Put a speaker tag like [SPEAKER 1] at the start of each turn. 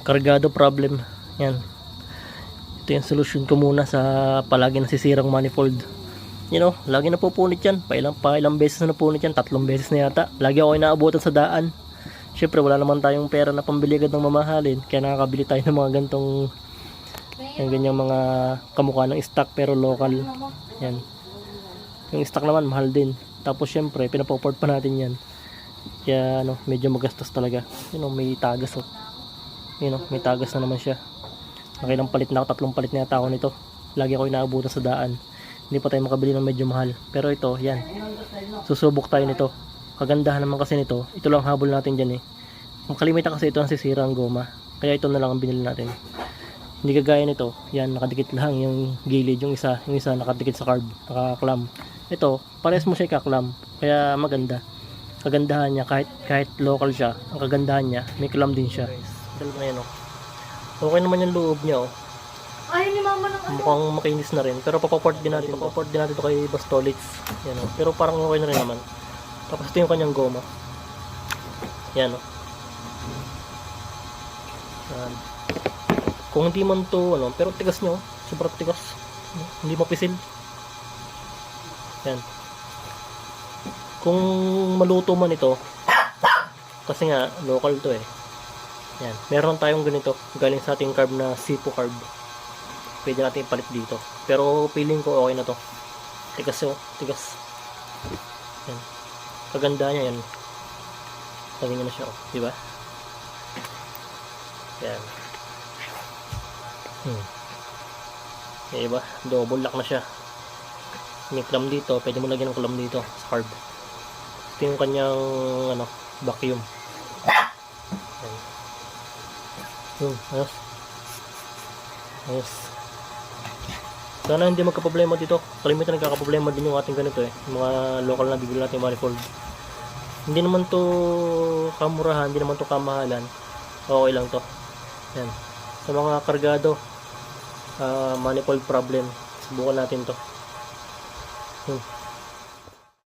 [SPEAKER 1] kargado problem. Yan. Ito yung solution ko muna sa palagi nasisirang manifold. Lagi napupunit yan. Pa ilang beses na napunit yan. 3 beses na yata. Lagi ako inaabutan sa daan. Syempre wala naman tayong pera na pambili agad ng mamahalin. Kaya nakakabili tayo ng mga gantong yung ganyang mga kamukha ng stock pero local. Yan. Yung stock naman mahal din. Tapos syempre pinapoport pa natin yan. Kaya medyo magastos talaga. May tagas oh. May tagas na naman siya. Nakilang palit na ako, 3 palit na yata ako nito. Lagi ako inaabutan sa daan. Hindi pa tayo makabili ng medyo mahal. Pero ito, yan. Susubok tayo nito. Kagandahan naman kasi nito. Ito lang habol natin dyan eh. Ang kalimitan kasi ito ang sisira ang goma. Kaya ito na lang ang binili natin. Hindi kagaya nito. Yan, nakadikit lang yung gilid. Yung isa nakadikit sa carb. Nakaklam. Ito, pares mo siya kaklam. Kaya maganda. Kagandahan niya, kahit local siya, ang kagandahan niya, may clam din siya. Dalawa na yan oh. Okay naman yung loob niya oh.
[SPEAKER 2] Ayaw ni mama ng
[SPEAKER 1] Mukhang makinis na rin. Pero papaport din natin. Papaport din natin ito kay Bastolitz. Yan o. Pero parang okay na rin naman. Tapos ito yung kanyang goma. Yan o. Yan. Kung hindi man to pero tigas nyo. Sobrang tigas. Hindi mapisil. Yan. Kung maluto man ito, kasi nga local to eh. Yan. Meron tayong ganito. Galing sa ating carb na Sipo carb. Pwede natin ipalit dito. Pero feeling ko okay na to. Tigas oh. Tigas. Yan. Kaganda niya yan. Lagyan niya na siya oh. Diba? Yan. Diba? Double lock na siya. May clam dito. Pwede mo lagyan ng clam dito sa carb. Ito yung kanyang vacuum. Yan. Ayos. Ayos. Sana hindi magka-problema dito. Kalimitan nagkaka-problema din yung ating ganito eh. Mga local na bibili natin manifold. Hindi naman to kamurahan, hindi naman to kamahalan. Okay lang to. Yan. Sa mga kargado, manifold problem, subukan natin to.